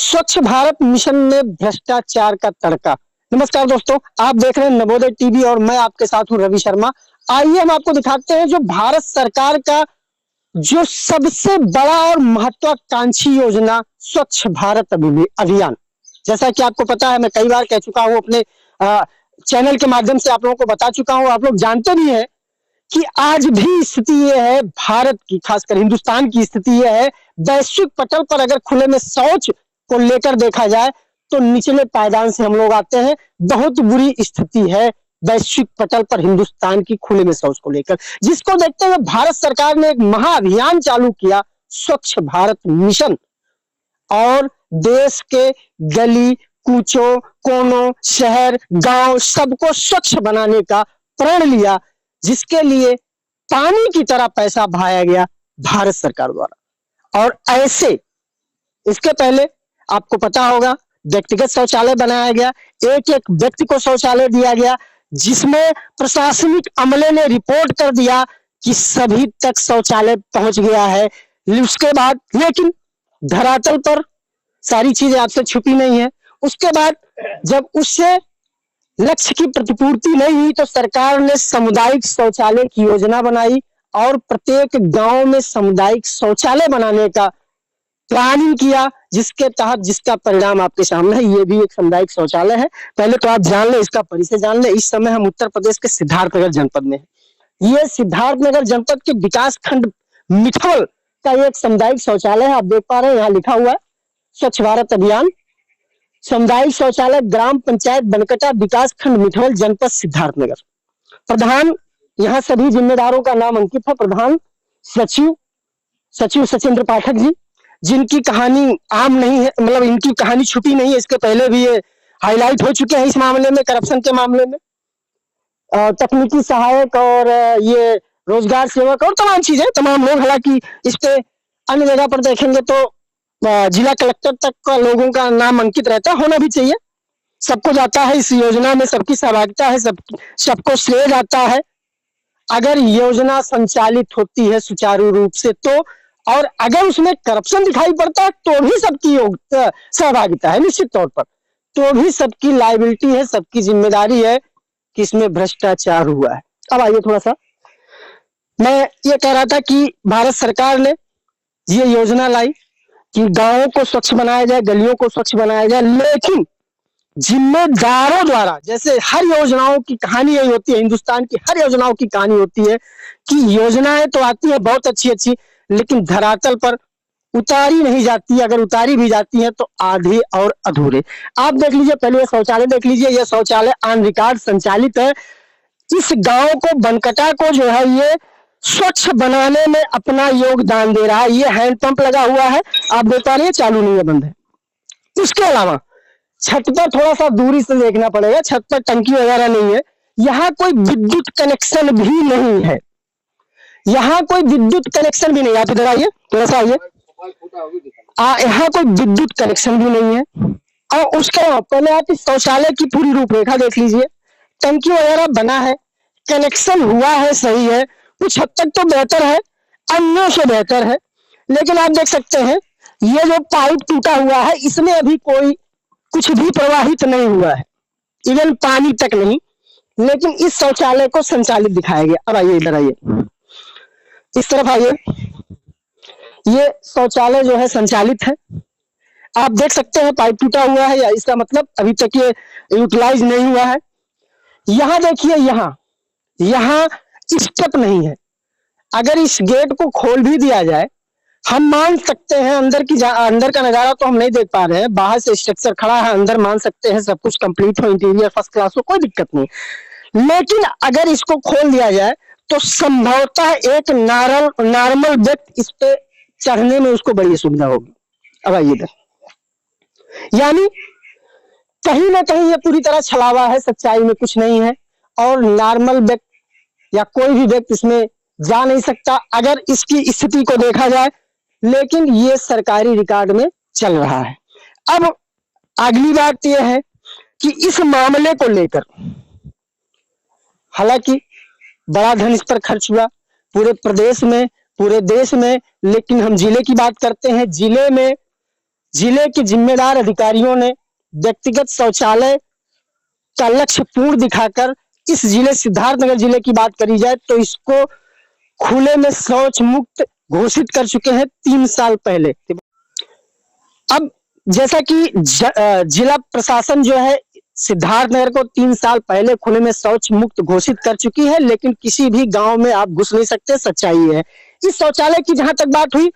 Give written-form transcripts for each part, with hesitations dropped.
स्वच्छ भारत मिशन में भ्रष्टाचार का तड़का। नमस्कार दोस्तों, आप देख रहे हैं नवोदय टीवी और मैं आपके साथ हूं रवि शर्मा। आइए हम आपको दिखाते हैं जो भारत सरकार का जो सबसे बड़ा और महत्वाकांक्षी योजना स्वच्छ भारत अभियान। जैसा कि आपको पता है, मैं कई बार कह चुका हूं, अपने चैनल के माध्यम से आप लोगों को बता चुका हूं, आप लोग जानते भी हैं कि आज भी स्थिति यह है भारत की, खासकर हिंदुस्तान की स्थिति यह है, वैश्विक पटल पर अगर खुले में शौच को लेकर देखा जाए तो निचले पायदान से हम लोग आते हैं। बहुत बुरी स्थिति है वैश्विक पटल पर हिंदुस्तान की खुले में शौच को लेकर, जिसको देखते हुए भारत सरकार ने एक महाअभियान चालू किया, स्वच्छ भारत मिशन। और देश के गली कूचों, कोनों, शहर, गांव सबको स्वच्छ बनाने का प्रण लिया, जिसके लिए पानी की तरह पैसा बहाया गया भारत सरकार द्वारा। और ऐसे इसके पहले आपको पता होगा, व्यक्तिगत शौचालय बनाया गया, एक एक व्यक्ति को शौचालय दिया गया, जिसमें प्रशासनिक अमले ने रिपोर्ट कर दिया कि सभी तक शौचालय पहुंच गया है। उसके बाद लेकिन धरातल पर सारी चीजें आपसे छुपी नहीं है। उसके बाद जब उससे लक्ष्य की प्रतिपूर्ति नहीं हुई तो सरकार ने सामुदायिक शौचालय की योजना बनाई और प्रत्येक गांव में सामुदायिक शौचालय बनाने का प्लानिंग किया, जिसके तहत जिसका परिणाम आपके सामने है। ये भी एक सामुदायिक शौचालय है। पहले तो आप जान ले, इसका परिचय जान ले। इस समय हम उत्तर प्रदेश के सिद्धार्थनगर जनपद में है। ये सिद्धार्थनगर जनपद के विकास खंड मिठवल का एक सामुदायिक शौचालय है। आप देख पा रहे हैं, यहाँ लिखा हुआ है स्वच्छ भारत अभियान, सामुदायिक शौचालय, ग्राम पंचायत बनकटा, विकास खंड मिठवल, जनपद सिद्धार्थनगर। प्रधान, यहाँ सभी जिम्मेदारों का नाम अंकित है। प्रधान सचिव सचिंद्र पाठक जी, जिनकी कहानी आम नहीं है, मतलब इनकी कहानी छुपी नहीं है। इसके पहले भी ये हाईलाइट हो चुके हैं इस मामले में, करप्शन के मामले में। तकनीकी सहायक और ये रोजगार सेवक और तमाम चीजें, तमाम लोग, हालांकि इस पे अन्य जगह पर देखेंगे तो जिला कलेक्टर तक का लोगों का नाम अंकित रहता है, होना भी चाहिए। सबको जाता है इस योजना में, सबकी सहभागिता है, सबको श्रेय जाता है अगर योजना संचालित होती है सुचारू रूप से तो। और अगर उसमें करप्शन दिखाई पड़ता है तो भी सबकी सहभागिता है, निश्चित तौर पर, तो भी सबकी लायबिलिटी है, सबकी जिम्मेदारी है कि इसमें भ्रष्टाचार हुआ है। अब आइए थोड़ा सा, मैं ये कह रहा था कि भारत सरकार ने ये योजना लाई कि गांवों को स्वच्छ बनाया जाए, गलियों को स्वच्छ बनाया जाए, लेकिन जिम्मेदारों द्वारा, जैसे हर योजनाओं की कहानी यही होती है, हिंदुस्तान की हर योजनाओं की कहानी होती है कि योजनाएं तो आती है बहुत अच्छी अच्छी, लेकिन धरातल पर उतारी नहीं जाती। अगर उतारी भी जाती है तो आधे और अधूरे। आप देख लीजिए, पहले शौचालय देख लीजिए। यह शौचालय ऑन रिकॉर्ड संचालित है। इस गांव को, बनकटा को जो है ये स्वच्छ बनाने में अपना योगदान दे रहा है। ये हैंडपंप लगा हुआ है, आप देख पा रहे हैं, चालू नहीं है, बंद है। उसके अलावा छत पर थोड़ा सा दूरी से देखना पड़ेगा, छत पर टंकी वगैरह नहीं है। यहाँ कोई विद्युत कनेक्शन भी नहीं है, यहाँ कोई विद्युत कनेक्शन भी नहीं। आप इधर आइए, थोड़ा सा आइए। यहाँ कोई विद्युत कनेक्शन भी नहीं है। और उसके पहले आप इस शौचालय की पूरी रूपरेखा देख लीजिए। टंकी वगैरह बना है, कनेक्शन हुआ है, सही है, कुछ हद तक तो बेहतर है, अन्यों से बेहतर है। लेकिन आप देख सकते हैं ये जो पाइप टूटा हुआ है, इसमें अभी कोई कुछ भी प्रवाहित नहीं हुआ है, इवन पानी तक नहीं। लेकिन इस शौचालय को संचालित दिखाया गया। अब आइए, इधर आइए, इस तरफ आइए। ये शौचालय जो है संचालित है, आप देख सकते हैं पाइप टूटा हुआ है, या इसका मतलब अभी तक ये यूटिलाइज नहीं हुआ है। यहाँ देखिए, यहाँ स्टेप नहीं है। अगर इस गेट को खोल भी दिया जाए, हम मान सकते हैं अंदर का नजारा तो हम नहीं देख पा रहे हैं, बाहर से स्ट्रक्चर खड़ा है, अंदर मान सकते हैं सब कुछ कंप्लीट हो, इंटीरियर फर्स्ट क्लास हो, कोई दिक्कत नहीं। लेकिन अगर इसको खोल दिया जाए तो संभवतः एक नॉर्मल व्यक्ति इस पे चढ़ने में उसको बड़ी सुविधा होगी। अब आइए इधर, यानी कहीं ना कहीं ये पूरी तरह छलावा है, सच्चाई में कुछ नहीं है। और नॉर्मल व्यक्ति या कोई भी व्यक्ति इसमें जा नहीं सकता अगर इसकी स्थिति को देखा जाए। लेकिन ये सरकारी रिकॉर्ड में चल रहा है। अब अगली बात यह है कि इस मामले को लेकर, हालांकि बड़ा धन इस पर खर्च हुआ पूरे प्रदेश में, पूरे देश में, लेकिन हम जिले की बात करते हैं। जिले में जिले के जिम्मेदार अधिकारियों ने व्यक्तिगत शौचालय का लक्ष्य पूर्ण दिखाकर इस जिले सिद्धार्थनगर जिले की बात करी जाए तो इसको खुले में शौच मुक्त घोषित कर चुके हैं 3 साल पहले। अब जैसा कि जिला प्रशासन जो है सिद्धार्थनगर को 3 साल पहले खुले में शौच मुक्त घोषित कर चुकी है, लेकिन किसी भी गांव में आप घुस नहीं सकते, सच्चाई है। इस शौचालय की जहां तक बात हुई,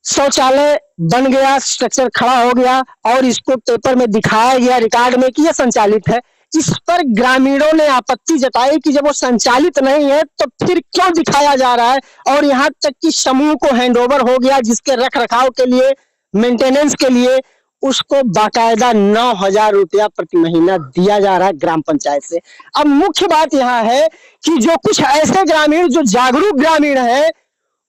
शौचालय बन गया, स्ट्रक्चर खड़ा हो गया और इसको पेपर में दिखाया गया, रिकॉर्ड में कि यह संचालित है। इस पर ग्रामीणों ने आपत्ति जताई कि जब वो संचालित नहीं है तो फिर क्यों दिखाया जा रहा है, और यहाँ तक कि समूह को हैंडओवर हो गया जिसके रख रखाव के लिए, मेंटेनेंस के लिए उसको बाकायदा 9,000 रुपया प्रति महीना दिया जा रहा है ग्राम पंचायत से। अब मुख्य बात यहाँ है कि जो कुछ ऐसे ग्रामीण जो जागरूक ग्रामीण है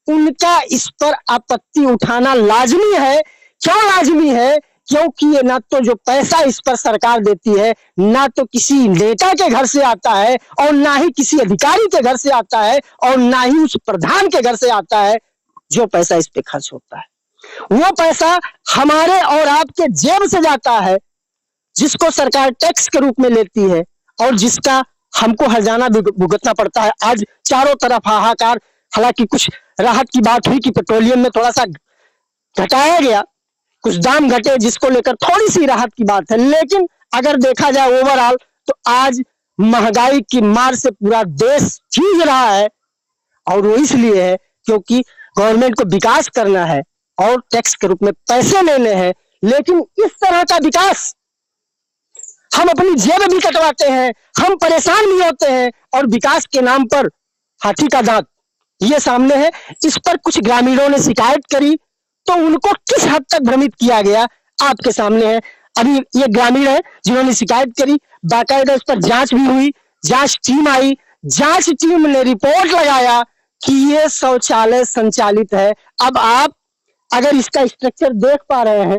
उनका इस पर आपत्ति उठाना लाजमी है। क्यों लाजमी है? क्योंकि ये ना तो जो पैसा इस पर सरकार देती है, ना तो किसी नेता के घर से आता है और ना ही किसी अधिकारी के घर से आता है और ना ही उस प्रधान के घर से आता है। जो पैसा इस पे खर्च होता है वो पैसा हमारे और आपके जेब से जाता है, जिसको सरकार टैक्स के रूप में लेती है और जिसका हमको हर्जाना भुगतना पड़ता है। आज चारों तरफ हाहाकार। हालांकि कुछ राहत की बात हुई कि पेट्रोलियम में थोड़ा सा घटाया गया, कुछ दाम घटे, जिसको लेकर थोड़ी सी राहत की बात है, लेकिन अगर देखा जाए ओवरऑल तो आज महंगाई की मार से पूरा देश जूझ रहा है। और वो इसलिए है क्योंकि गवर्नमेंट को विकास करना है और टैक्स के रूप में पैसे लेने हैं, लेकिन इस तरह का विकास हम अपनी जेब भी कटवाते हैं, हम परेशान भी होते हैं और विकास के नाम पर हाथी का दांत ये सामने है। इस पर कुछ ग्रामीणों ने शिकायत करी तो उनको किस हद तक भ्रमित किया गया आपके सामने है। अभी ये ग्रामीण है जिन्होंने शिकायत करी, बाकायदा इस पर जांच भी हुई, जांच टीम आई, जांच टीम ने रिपोर्ट लगाया कि ये शौचालय संचालित है। अब आप अगर इसका स्ट्रक्चर देख पा रहे हैं,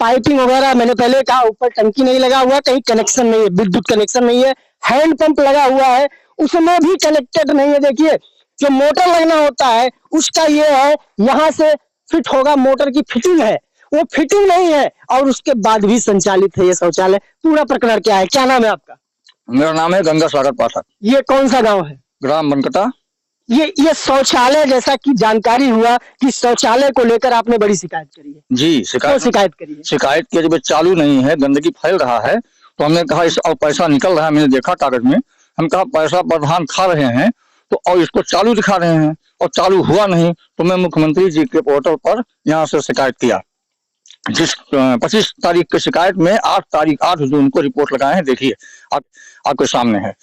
पाइपिंग वगैरह मैंने पहले कहा, ऊपर टंकी नहीं लगा हुआ, कहीं कनेक्शन नहीं है, विद्युत कनेक्शन नहीं है, हैंड पंप लगा हुआ है उसमें भी कनेक्टेड नहीं है। देखिए जो मोटर लगना होता है उसका ये है, यहाँ से फिट होगा, मोटर की फिटिंग है, वो फिटिंग नहीं है और उसके बाद भी संचालित है ये शौचालय। पूरा प्रकरण क्या है? क्या नाम है आपका? मेरा नाम है गंगा सागर पाठक। ये कौन सा गांव है? ग्राम बनकटा। ये शौचालय, जैसा कि जानकारी हुआ कि शौचालय को लेकर आपने बड़ी शिकायत करी है। जी, शिकायत करी है। शिकायत की जब चालू नहीं है, गंदगी फैल रहा है तो हमने कहा इस और पैसा निकल रहा है, मैंने देखा कागज में, हम कहा पैसा प्रधान खा रहे हैं तो और इसको चालू दिखा रहे हैं और चालू हुआ नहीं, तो मैं मुख्यमंत्री जी के पोर्टल पर यहाँ से शिकायत किया। जिस 25 तारीख की शिकायत में 8 जून को रिपोर्ट लगाए हैं, देखिए आपके सामने है।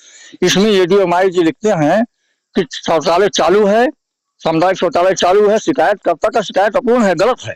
इसमें एडीएमआई जी लिखते हैं कि शौचालय चालू है, सामुदायिक शौचालय चालू है, शिकायतकर्ता का शिकायत अपूर्ण है, गलत है।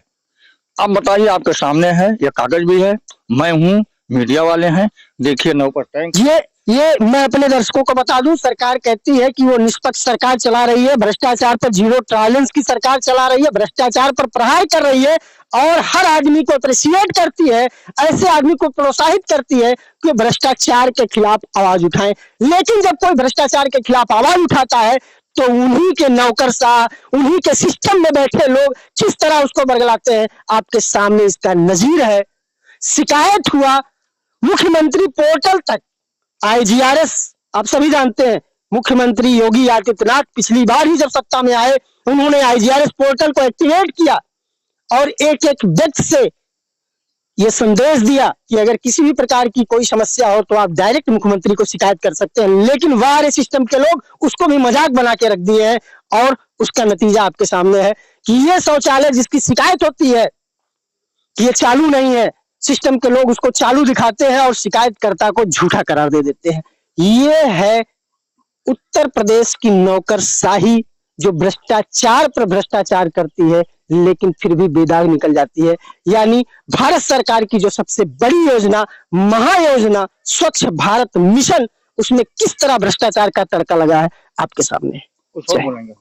अब बताइए, आपके सामने है, ये कागज भी है, मैं हूँ, मीडिया वाले हैं, देखिए नौ पर टैंक। ये मैं अपने दर्शकों को बता दूं, सरकार कहती है कि वो निष्पक्ष सरकार चला रही है, भ्रष्टाचार पर जीरो टॉलरेंस की सरकार चला रही है, भ्रष्टाचार पर प्रहार कर रही है और हर आदमी को अप्रिशिएट करती है, ऐसे आदमी को प्रोत्साहित करती है कि भ्रष्टाचार के खिलाफ आवाज उठाएं। लेकिन जब कोई भ्रष्टाचार के खिलाफ आवाज उठाता है तो उन्हीं के नौकरशाह, उन्हीं के सिस्टम में बैठे लोग किस तरह उसको बरगलाते हैं, आपके सामने इसका नजीर है। शिकायत हुआ मुख्यमंत्री पोर्टल तक, आईजीआरएस आप सभी जानते हैं, मुख्यमंत्री योगी आदित्यनाथ पिछली बार ही जब सत्ता में आए उन्होंने आईजीआरएस पोर्टल को एक्टिवेट किया और एक एक व्यक्ति से यह संदेश दिया कि अगर किसी भी प्रकार की कोई समस्या हो तो आप डायरेक्ट मुख्यमंत्री को शिकायत कर सकते हैं। लेकिन वारे सिस्टम के लोग उसको भी मजाक बना के रख दिए हैं और उसका नतीजा आपके सामने है कि यह शौचालय जिसकी शिकायत होती है कि ये चालू नहीं है, सिस्टम के लोग उसको चालू दिखाते हैं और शिकायतकर्ता को झूठा करार दे देते हैं। ये है उत्तर प्रदेश की नौकरशाही जो भ्रष्टाचार पर भ्रष्टाचार करती है लेकिन फिर भी बेदाग निकल जाती है। यानी भारत सरकार की जो सबसे बड़ी योजना, महायोजना स्वच्छ भारत मिशन, उसमें किस तरह भ्रष्टाचार का तड़का लगा है आपके सामने। कुछ और बोलेंगे?